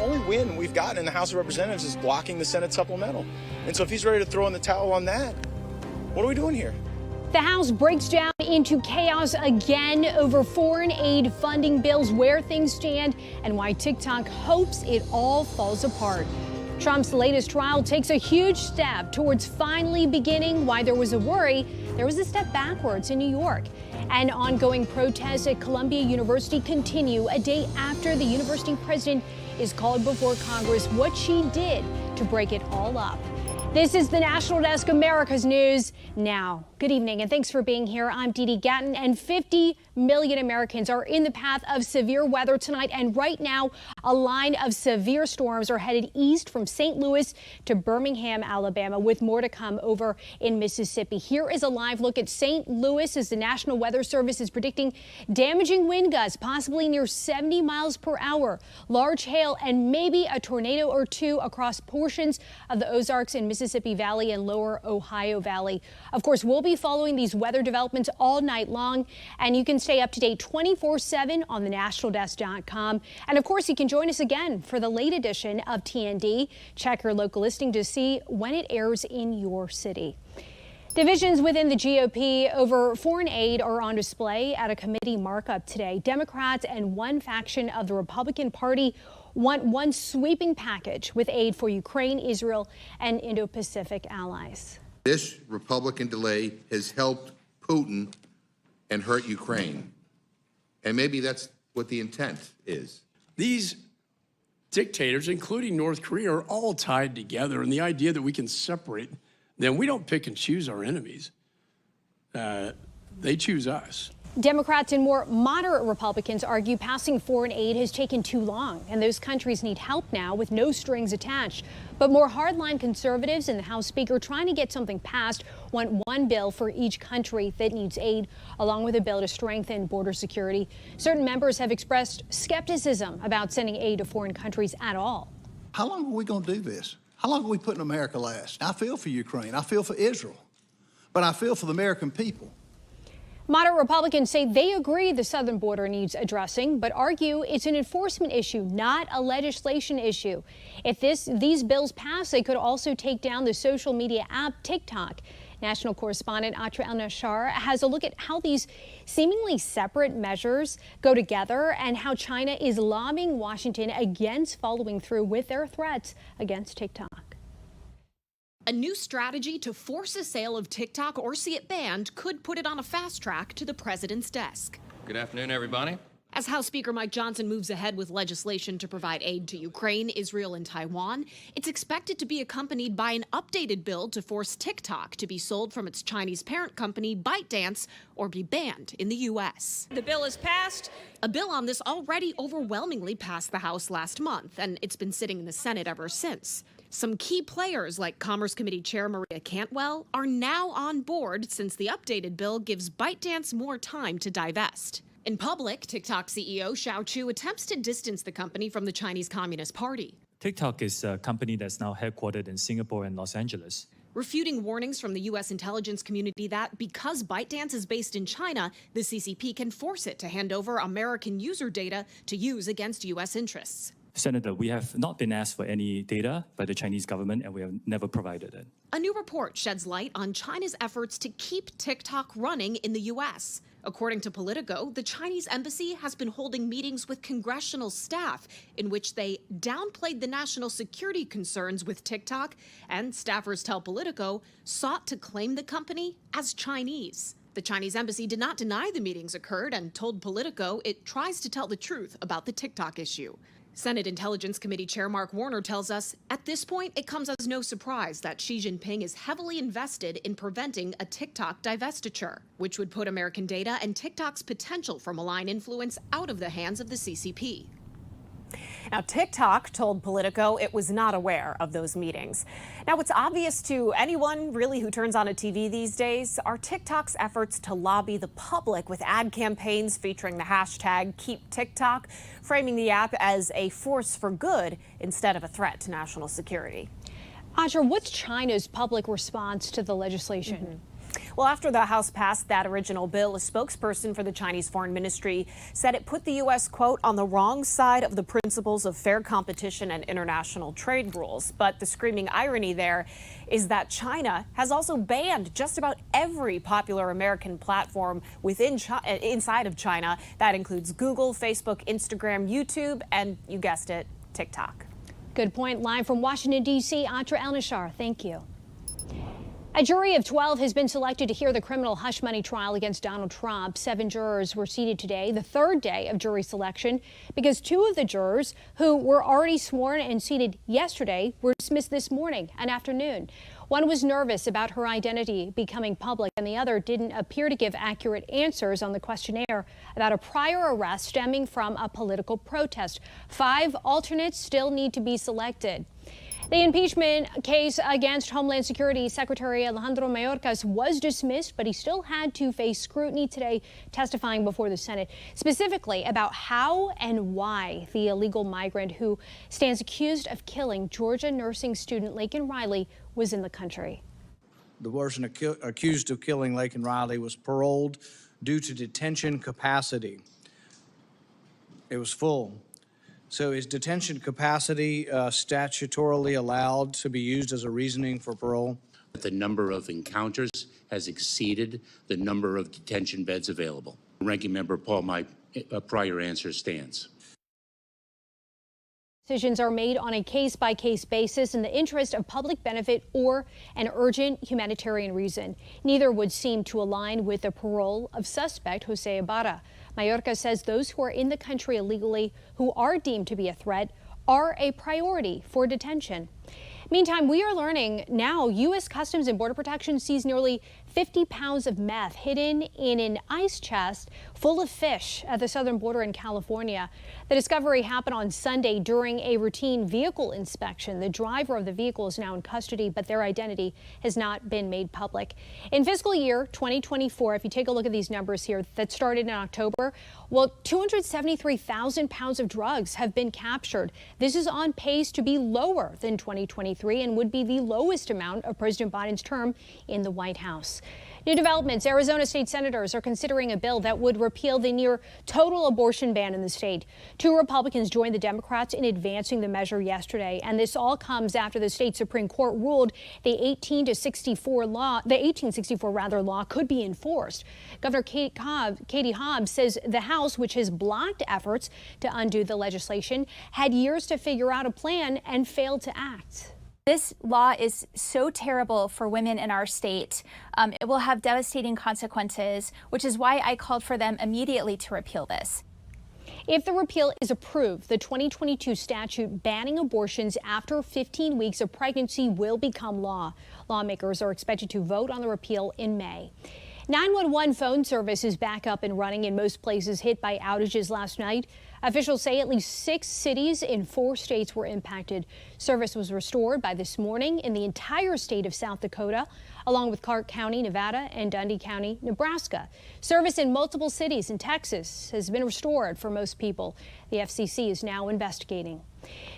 only win we've gotten in the House of Representatives is blocking the Senate supplemental. And so if he's ready to throw in the towel on that, what are we doing here? The House breaks down into chaos again over foreign aid funding bills, where things stand, and why TikTok hopes it all falls apart. Trump's latest trial takes a huge step towards finally beginning why there was a worry there was a step backwards in New York. And ongoing protests at Columbia University continue a day after the university president is called before Congress what she did to break it all up. This is the National Desk, America's News Now. Good evening and thanks for being here. I'm Dee Dee Gatton, and 50 million Americans are in the path of severe weather tonight. And right now, a line of severe storms are headed east from St. Louis to Birmingham, Alabama, with more to come over in Mississippi. Here is a live look at St. Louis as the National Weather Service is predicting damaging wind gusts, possibly near 70 miles per hour, large hail, and maybe a tornado or two across portions of the Ozarks and Mississippi Valley and lower Ohio Valley. Of course, we'll be following these weather developments all night long, and you can stay up to date 24/7 on thenationaldesk.com. And of course, you can join us again for the late edition of TND. Check your local listing to see when it airs in your city. Divisions within the GOP over foreign aid are on display at a committee markup today. Democrats and one faction of the Republican Party want one sweeping package with aid for Ukraine, Israel, and Indo-Pacific allies. This Republican delay has helped Putin and hurt Ukraine. And maybe that's what the intent is. These dictators, including North Korea, are all tied together. And the idea that we can separate them, we don't pick and choose our enemies. They choose us. Democrats and more moderate Republicans argue passing foreign aid has taken too long, and those countries need help now with no strings attached. But more hardline conservatives and the House Speaker trying to get something passed want one bill for each country that needs aid, along with a bill to strengthen border security. Certain members have expressed skepticism about sending aid to foreign countries at all. How long are we going to do this? How long are we putting America last? I feel for Ukraine. I feel for Israel. But I feel for the American people. Moderate Republicans say they agree the southern border needs addressing, but argue it's an enforcement issue, not a legislation issue. If these bills pass, they could also take down the social media app TikTok. National correspondent Atra El-Nashar has a look at how these seemingly separate measures go together and how China is lobbying Washington against following through with their threats against TikTok. A new strategy to force a sale of TikTok or see it banned could put it on a fast track to the president's desk. Good afternoon, everybody. As House Speaker Mike Johnson moves ahead with legislation to provide aid to Ukraine, Israel, and Taiwan, it's expected to be accompanied by an updated bill to force TikTok to be sold from its Chinese parent company, ByteDance, or be banned in the U.S. The bill is passed. A bill on this already overwhelmingly passed the House last month, and it's been sitting in the Senate ever since. Some key players like Commerce Committee Chair Maria Cantwell are now on board since the updated bill gives ByteDance more time to divest. In public, TikTok CEO Xiao Chu attempts to distance the company from the Chinese Communist Party. TikTok is a company that's now headquartered in Singapore and Los Angeles. Refuting warnings from the U.S. intelligence community that because ByteDance is based in China, the CCP can force it to hand over American user data to use against U.S. interests. Senator, we have not been asked for any data by the Chinese government, and we have never provided it. A new report sheds light on China's efforts to keep TikTok running in the U.S. According to Politico, the Chinese embassy has been holding meetings with congressional staff in which they downplayed the national security concerns with TikTok, and staffers tell Politico sought to claim the company as Chinese. The Chinese embassy did not deny the meetings occurred and told Politico it tries to tell the truth about the TikTok issue. Senate Intelligence Committee Chair Mark Warner tells us, at this point, it comes as no surprise that Xi Jinping is heavily invested in preventing a TikTok divestiture, which would put American data and TikTok's potential for malign influence out of the hands of the CCP. Now, TikTok told Politico it was not aware of those meetings. Now, what's obvious to anyone really who turns on a TV these days are TikTok's efforts to lobby the public with ad campaigns featuring the hashtag #KeepTikTok, framing the app as a force for good instead of a threat to national security. Audra, what's China's public response to the legislation? Well, after the House passed that original bill, a spokesperson for the Chinese Foreign Ministry said it put the U.S., quote, on the wrong side of the principles of fair competition and international trade rules. But the screaming irony there is that China has also banned just about every popular American platform inside of China. That includes Google, Facebook, Instagram, YouTube, and you guessed it, TikTok. Good point. Live from Washington, D.C., Atra El-Nashar, thank you. A jury of 12 has been selected to hear the criminal hush money trial against Donald Trump. 7 jurors were seated today, the third day of jury selection, because 2 of the jurors who were already sworn and seated yesterday were dismissed this morning and afternoon. One was nervous about her identity becoming public, and the other didn't appear to give accurate answers on the questionnaire about a prior arrest stemming from a political protest. 5 alternates still need to be selected. The impeachment case against Homeland Security Secretary Alejandro Mayorkas was dismissed, but he still had to face scrutiny today, testifying before the Senate, specifically about how and why the illegal migrant who stands accused of killing Georgia nursing student Laken Riley was in the country. The person accused of killing Laken Riley was paroled due to detention capacity. It was full. So is detention capacity statutorily allowed to be used as a reasoning for parole? The number of encounters has exceeded the number of detention beds available. Ranking Member Paul, my prior answer stands. Decisions are made on a case-by-case basis in the interest of public benefit or an urgent humanitarian reason. Neither would seem to align with the parole of suspect Jose Ibarra. Mayorkas says those who are in the country illegally who are deemed to be a threat are a priority for detention. Meantime, we are learning now U.S. Customs and Border Protection sees nearly 50 pounds of meth hidden in an ice chest full of fish at the southern border in California. The discovery happened on Sunday during a routine vehicle inspection. The driver of the vehicle is now in custody, but their identity has not been made public. In fiscal year 2024, if you take a look at these numbers here that started in October, well, 273,000 pounds of drugs have been captured. This is on pace to be lower than 2023 and would be the lowest amount of President Biden's term in the White House. New developments. Arizona state senators are considering a bill that would repeal the near total abortion ban in the state. 2 Republicans joined the Democrats in advancing the measure yesterday, and this all comes after the state Supreme Court ruled the 1864 law could be enforced. Governor Katie Hobbs says the House, which has blocked efforts to undo the legislation, had years to figure out a plan and failed to act. This law is so terrible for women in our state. It will have devastating consequences, which is why I called for them immediately to repeal this. If the repeal is approved, the 2022 statute banning abortions after 15 weeks of pregnancy will become law. Lawmakers are expected to vote on the repeal in May. 911 phone service is back up and running in most places hit by outages last night. Officials say at least 6 cities in 4 states were impacted. Service was restored by this morning in the entire state of South Dakota, along with Clark County, Nevada, and Dundee County, Nebraska. Service in multiple cities in Texas has been restored for most people. The FCC is now investigating.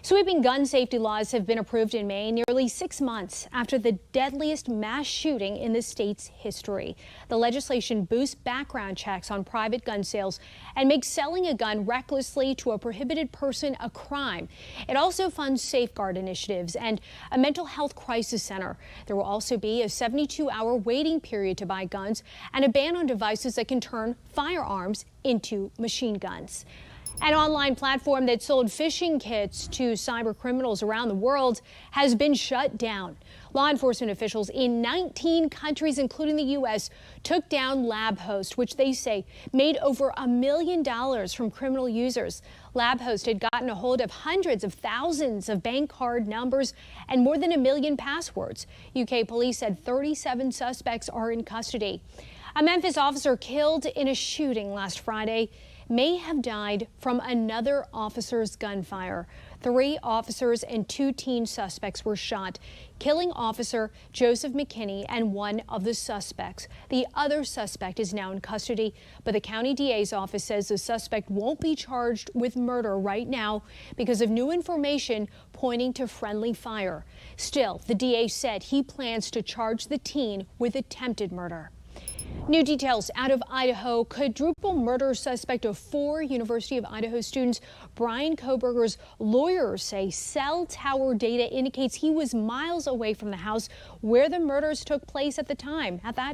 Sweeping gun safety laws have been approved in Maine nearly 6 months after the deadliest mass shooting in the state's history. The legislation boosts background checks on private gun sales and makes selling a gun recklessly to a prohibited person a crime. It also funds safeguard initiatives and a mental health crisis center. There will also be a 72-hour waiting period to buy guns and a ban on devices that can turn firearms into machine guns. An online platform that sold phishing kits to cyber criminals around the world has been shut down. Law enforcement officials in 19 countries, including the U.S., took down LabHost, which they say made over $1 million from criminal users. LabHost had gotten a hold of hundreds of thousands of bank card numbers and more than 1 million passwords. UK police said 37 suspects are in custody. A Memphis officer killed in a shooting last Friday may have died from another officer's gunfire. 3 officers and 2 teen suspects were shot, killing Officer Joseph McKinney and one of the suspects. The other suspect is now in custody, but the county DA's office says the suspect won't be charged with murder right now because of new information pointing to friendly fire. Still, the DA said he plans to charge the teen with attempted murder. New details out of Idaho. Quadruple murder suspect of 4 University of Idaho students. Brian Kohberger's lawyers say cell tower data indicates he was miles away from the house where the murders took place at that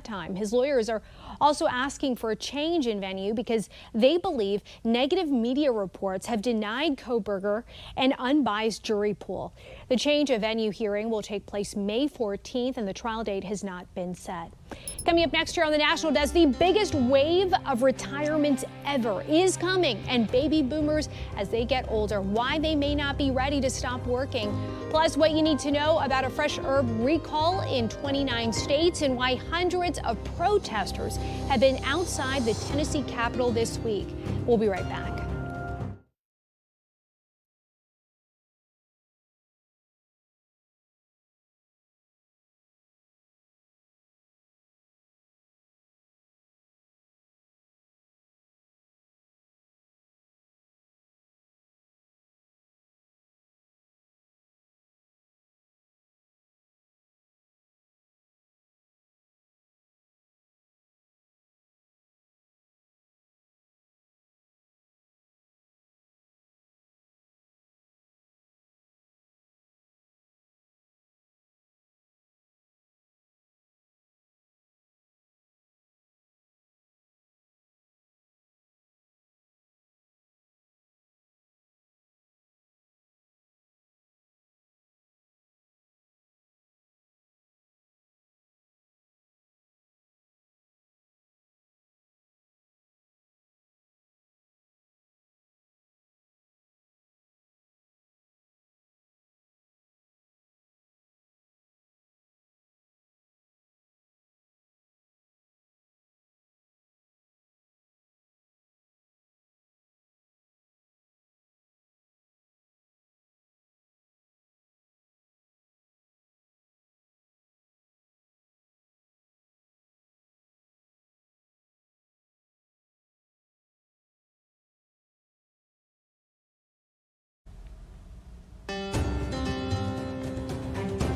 time. His lawyers are also asking for a change in venue because they believe negative media reports have denied Kohberger an unbiased jury pool. The change of venue hearing will take place May 14th, and the trial date has not been set. Coming up next year on the National Desk, the biggest wave of retirements ever is coming, and baby boomers, as they get older, why they may not be ready to stop working. Plus, what you need to know about a fresh herb recall in 29 states and why hundreds of protesters have been outside the Tennessee Capitol this week. We'll be right back.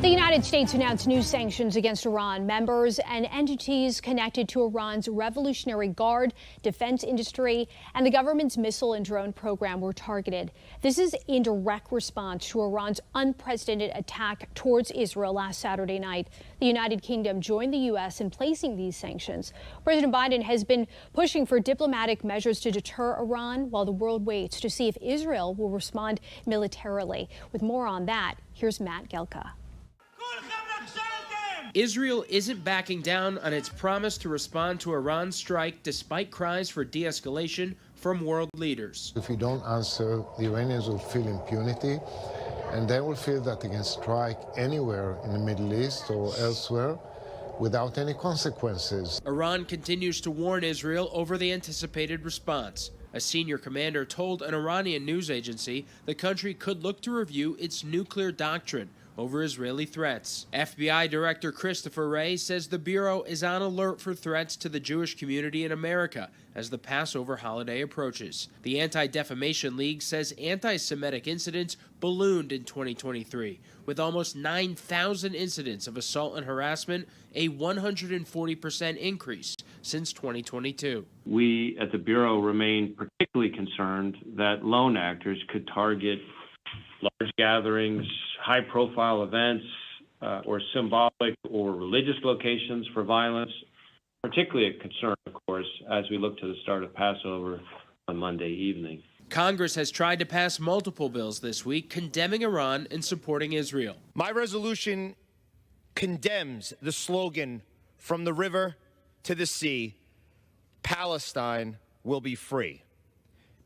The United States announced new sanctions against Iran. Members and entities connected to Iran's Revolutionary Guard, defense industry, and the government's missile and drone program were targeted. This is in direct response to Iran's unprecedented attack towards Israel last Saturday night. The United Kingdom joined the U.S. in placing these sanctions. President Biden has been pushing for diplomatic measures to deter Iran while the world waits to see if Israel will respond militarily. With more on that, here's Matt Gelka. Israel isn't backing down on its promise to respond to Iran's strike despite cries for de-escalation from world leaders. If we don't answer, the Iranians will feel impunity, and they will feel that they can strike anywhere in the Middle East or elsewhere without any consequences. Iran continues to warn Israel over the anticipated response. A senior commander told an Iranian news agency the country could look to review its nuclear doctrine over Israeli threats. FBI Director Christopher Wray says the Bureau is on alert for threats to the Jewish community in America as the Passover holiday approaches. The Anti-Defamation League says anti-Semitic incidents ballooned in 2023, with almost 9,000 incidents of assault and harassment, a 140% increase since 2022. We at the Bureau remain particularly concerned that lone actors could target large gatherings, high-profile events, or symbolic or religious locations for violence, particularly a concern, of course, as we look to the start of Passover on Monday evening. Congress has tried to pass multiple bills this week condemning Iran and supporting Israel. My resolution condemns the slogan, "From the river to the sea, Palestine will be free,"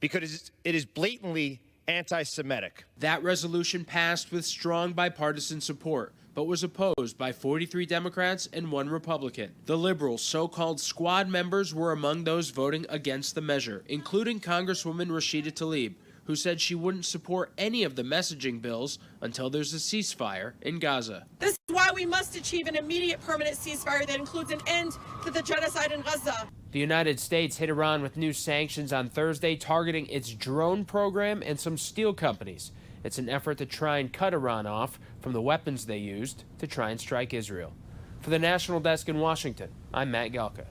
because it is blatantly anti-Semitic. That resolution passed with strong bipartisan support, but was opposed by 43 Democrats and 1 Republican. The liberals' so-called squad members were among those voting against the measure, including Congresswoman Rashida Tlaib, who said she wouldn't support any of the messaging bills until there's a ceasefire in Gaza. This is why we must achieve an immediate permanent ceasefire that includes an end to the genocide in Gaza. The United States hit Iran with new sanctions on Thursday, targeting its drone program and some steel companies. It's an effort to try and cut Iran off from the weapons they used to try and strike Israel. For the National Desk in Washington, I'm Matt Galka.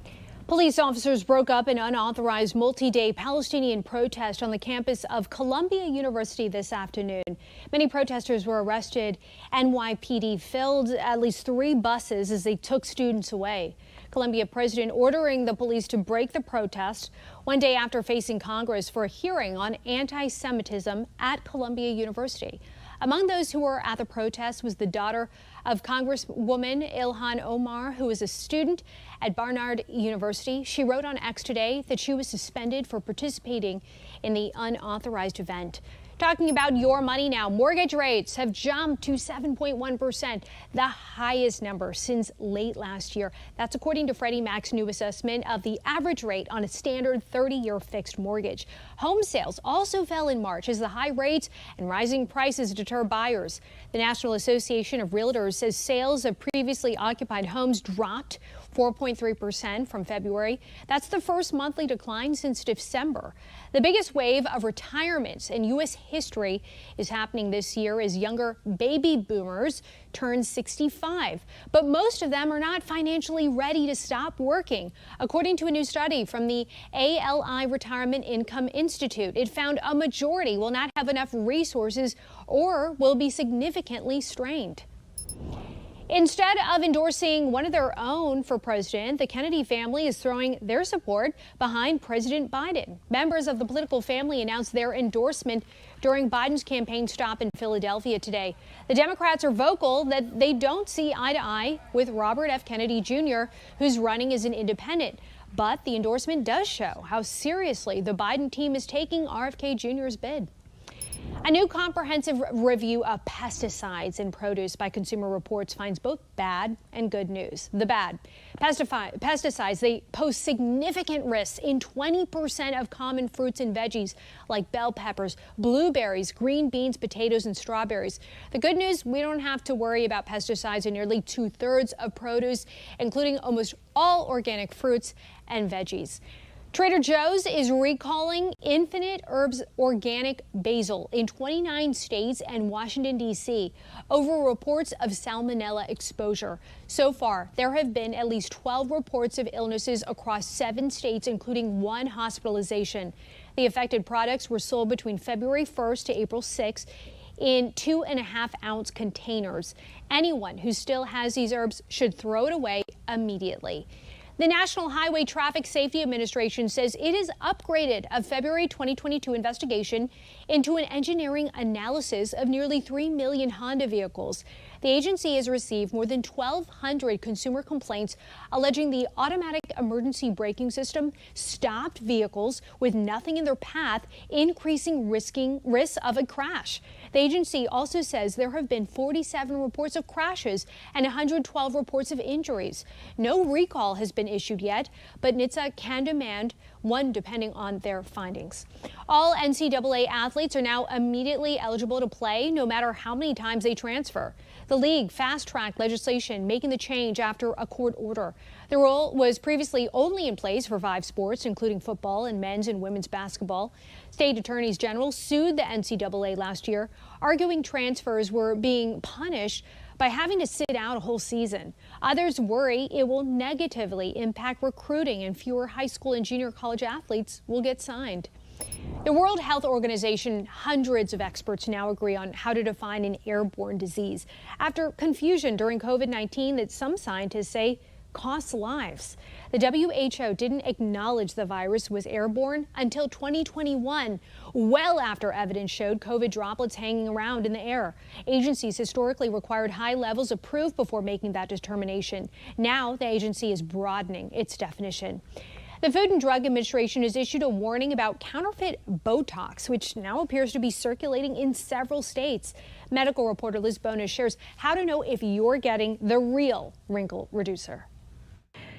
Police officers broke up an unauthorized multi-day Palestinian protest on the campus of Columbia University this afternoon. Many protesters were arrested. NYPD filled at least 3 buses as they took students away. Columbia president ordering the police to break the protest one day after facing Congress for a hearing on anti-Semitism at Columbia University. Among those who were at the protest was the daughter of Congresswoman Ilhan Omar, who is a student at Barnard University. She wrote on X today that she was suspended for participating in the unauthorized event. Talking about your money now, mortgage rates have jumped to 7.1%, the highest number since late last year. That's according to Freddie Mac's new assessment of the average rate on a standard 30-year fixed mortgage. Home sales also fell in March as the high rates and rising prices deter buyers. The National Association of Realtors says sales of previously occupied homes dropped 4.3% from February. That's the first monthly decline since December. The biggest wave of retirements in U.S. history is happening this year as younger baby boomers turn 65. But most of them are not financially ready to stop working. According to a new study from the ALI Retirement Income Institute, it found a majority will not have enough resources or will be significantly strained. Instead of endorsing one of their own for president, the Kennedy family is throwing their support behind President Biden. Members of the political family announced their endorsement during Biden's campaign stop in Philadelphia today. The Democrats are vocal that they don't see eye to eye with Robert F. Kennedy Jr., who's running as an independent. But the endorsement does show how seriously the Biden team is taking RFK Jr.'s bid. A new comprehensive review of pesticides in produce by Consumer Reports finds both bad and good news. The bad, pesticides, they pose significant risks in 20% of common fruits and veggies like bell peppers, blueberries, green beans, potatoes, and strawberries. The good news, we don't have to worry about pesticides in nearly 2/3 of produce, including almost all organic fruits and veggies. Trader Joe's is recalling Infinite Herbs organic basil in 29 states and Washington, D.C. over reports of salmonella exposure. So far, there have been at least 12 reports of illnesses across 7 states, including 1 hospitalization. The affected products were sold between February 1st to April 6th in 2.5-ounce containers. Anyone who still has these herbs should throw it away immediately. The National Highway Traffic Safety Administration says it has upgraded a February 2022 investigation into an engineering analysis of nearly 3 million Honda vehicles. The agency has received more than 1,200 consumer complaints alleging the automatic emergency braking system stopped vehicles with nothing in their path, increasing risk of a crash. The agency also says there have been 47 reports of crashes and 112 reports of injuries. No recall has been issued yet, but NHTSA can demand one depending on their findings. All NCAA athletes are now immediately eligible to play no matter how many times they transfer. The league fast-tracked legislation making the change after a court order. The rule was previously only in place for 5 sports, including football and men's and women's basketball. State attorneys general sued the NCAA last year, arguing transfers were being punished by having to sit out a whole season. Others worry it will negatively impact recruiting and fewer high school and junior college athletes will get signed. The World Health Organization, hundreds of experts now agree on how to define an airborne disease after confusion during COVID-19 that some scientists say costs lives. The WHO didn't acknowledge the virus was airborne until 2021, well after evidence showed COVID droplets hanging around in the air. Agencies historically required high levels of proof before making that determination. Now the agency is broadening its definition. The Food and Drug Administration has issued a warning about counterfeit Botox, which now appears to be circulating in several states. Medical reporter Liz Bonas shares how to know if you're getting the real wrinkle reducer.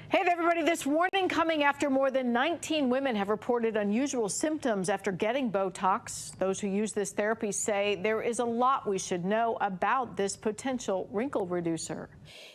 Hey there, everybody. This warning coming after more than 19 women have reported unusual symptoms after getting Botox. Those who use this therapy say there is a lot we should know about this potential wrinkle reducer.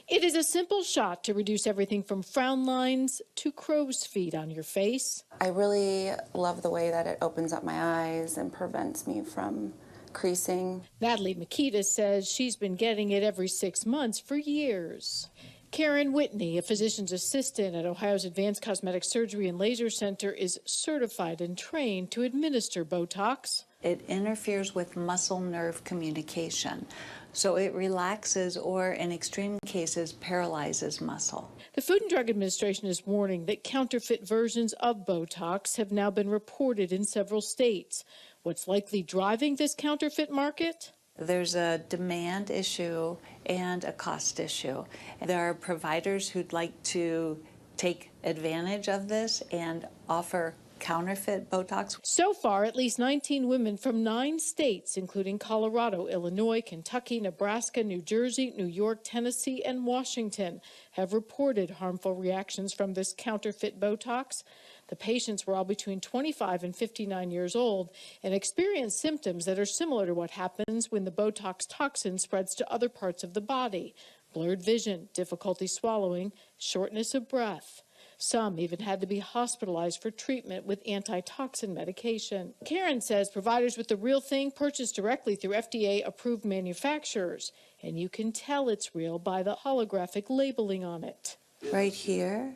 It is a simple shot to reduce everything from frown lines to crow's feet on your face. I really love the way that it opens up my eyes and prevents me from creasing. Natalie Makita says she's been getting it every 6 months for years. Karen Whitney, a physician's assistant at Ohio's Advanced Cosmetic Surgery and Laser Center, is certified and trained to administer Botox. It interferes with muscle nerve communication, so it relaxes or, in extreme cases, paralyzes muscle. The Food and Drug Administration is warning that counterfeit versions of Botox have now been reported in several states. What's likely driving this counterfeit market? There's a demand issue and a cost issue. There are providers who'd like to take advantage of this and offer counterfeit Botox. So far, at least 19 women from 9 states, including Colorado, Illinois, Kentucky, Nebraska, New Jersey, New York, Tennessee, and Washington, have reported harmful reactions from this counterfeit Botox. The patients were all between 25 and 59 years old and experienced symptoms that are similar to what happens when the Botox toxin spreads to other parts of the body: blurred vision, difficulty swallowing, shortness of breath. Some even had to be hospitalized for treatment with antitoxin medication. Karen says providers with the real thing purchase directly through FDA-approved manufacturers, and you can tell it's real by the holographic labeling on it. Right here,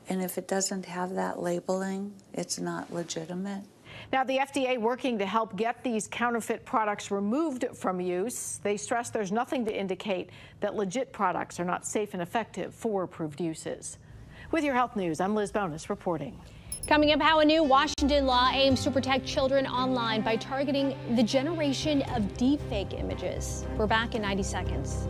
and if it doesn't have that labeling, it's not legitimate. Now, the FDA working to help get these counterfeit products removed from use. They stress there's nothing to indicate that legit products are not safe and effective for approved uses. With your health news, I'm Liz Bonus reporting. Coming up, how a new Washington law aims to protect children online by targeting the generation of deepfake images. We're back in 90 seconds.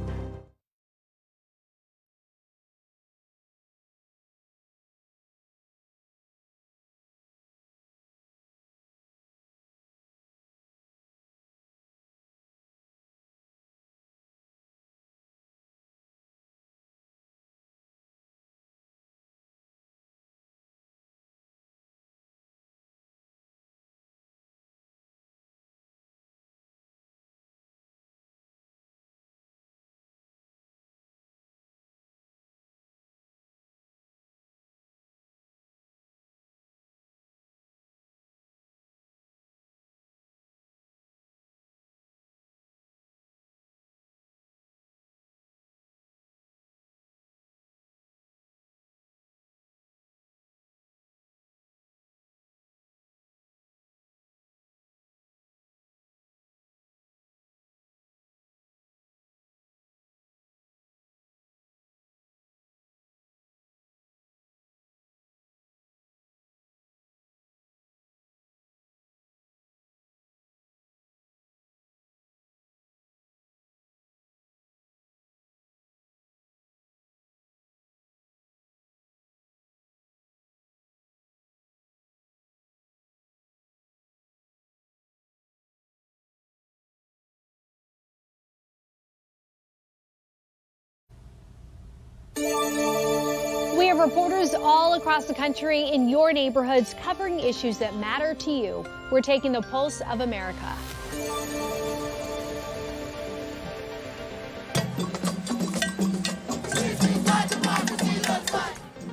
We have reporters all across the country in your neighborhoods covering issues that matter to you. We're taking the pulse of America.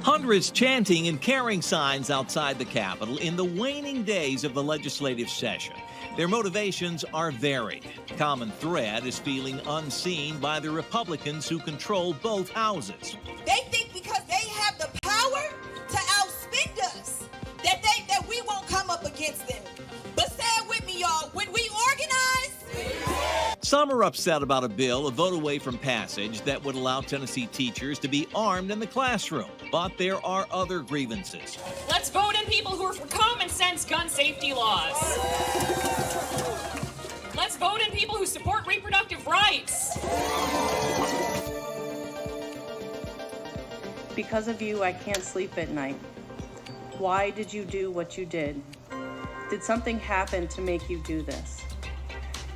Hundreds chanting and carrying signs outside the Capitol in the waning days of the legislative session. Their motivations are varied. Common thread is feeling unseen by the Republicans who control both houses. They think because they have the power to outspend us, that we won't come up against them. But say it with me, y'all. When we organize... Some are upset about a bill a vote away from passage that would allow Tennessee teachers to be armed in the classroom. But there are other grievances. Let's vote in people who are for common sense gun safety laws. Let's vote in people who support reproductive rights. Because of you, I can't sleep at night. Why did you do what you did? Did something happen to make you do this?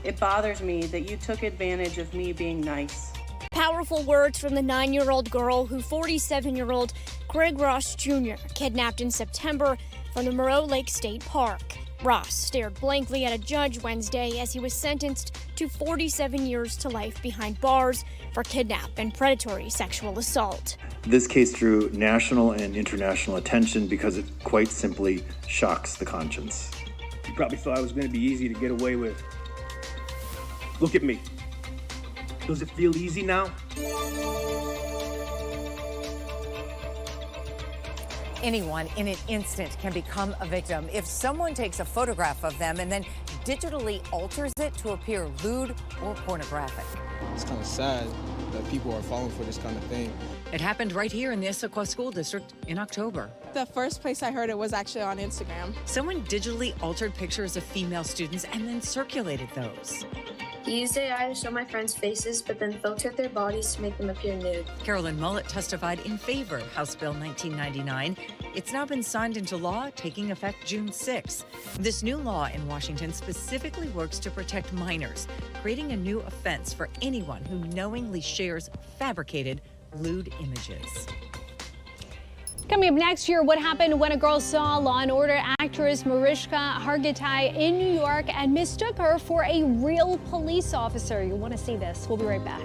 It bothers me that you took advantage of me being nice. Powerful words from the 9-year-old girl who 47-year-old Greg Ross Jr. kidnapped in September from the Moreau Lake State Park. Ross stared blankly at a judge Wednesday as he was sentenced to 47 years to life behind bars for kidnap and predatory sexual assault. This case drew national and international attention because it quite simply shocks the conscience. You probably thought it was going to be easy to get away with. Look at me. Does it feel easy now? Anyone in an instant can become a victim if someone takes a photograph of them and then digitally alters it to appear lewd or pornographic. It's kind of sad that people are falling for this kind of thing. It happened right here in the Issaquah School District in October. The first place I heard it was actually on Instagram. Someone digitally altered pictures of female students and then circulated those. He used AI to show my friends' faces, but then filtered their bodies to make them appear nude. Carolyn Mullett testified in favor of House Bill 1999. It's now been signed into law, taking effect June 6th. This new law in Washington specifically works to protect minors, creating a new offense for anyone who knowingly shares fabricated lewd images. Coming up next year, what happened when a girl saw Law & Order actress Mariska Hargitay in New York and mistook her for a real police officer. You'll want to see this. We'll be right back.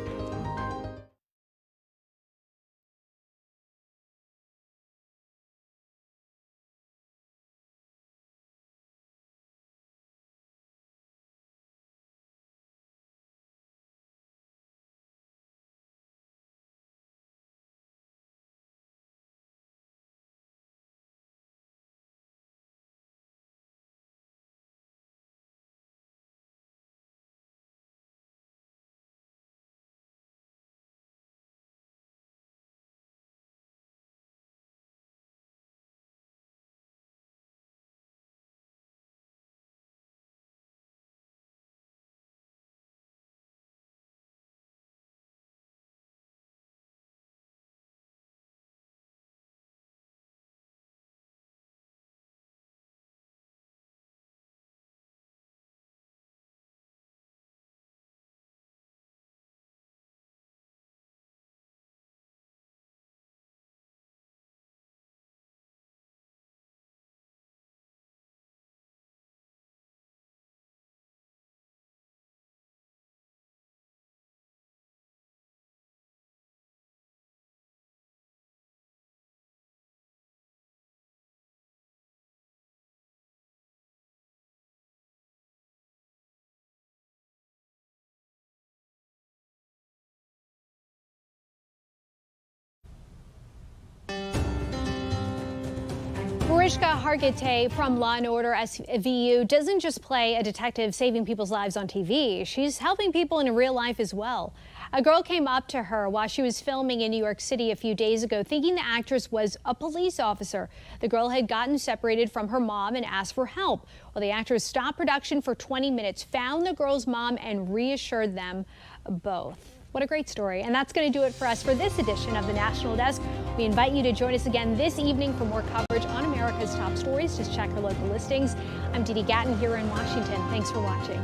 Mariska Hargitay from Law & Order SVU doesn't just play a detective saving people's lives on TV. She's helping people in real life as well. A girl came up to her while she was filming in New York City a few days ago, thinking the actress was a police officer. The girl had gotten separated from her mom and asked for help. Well, the actress stopped production for 20 minutes, found the girl's mom, and reassured them both. What a great story. And that's going to do it for us for this edition of the National Desk. We invite you to join us again this evening for more coverage on America's top stories. Just check our local listings. I'm Dee Dee Gatton here in Washington. Thanks for watching.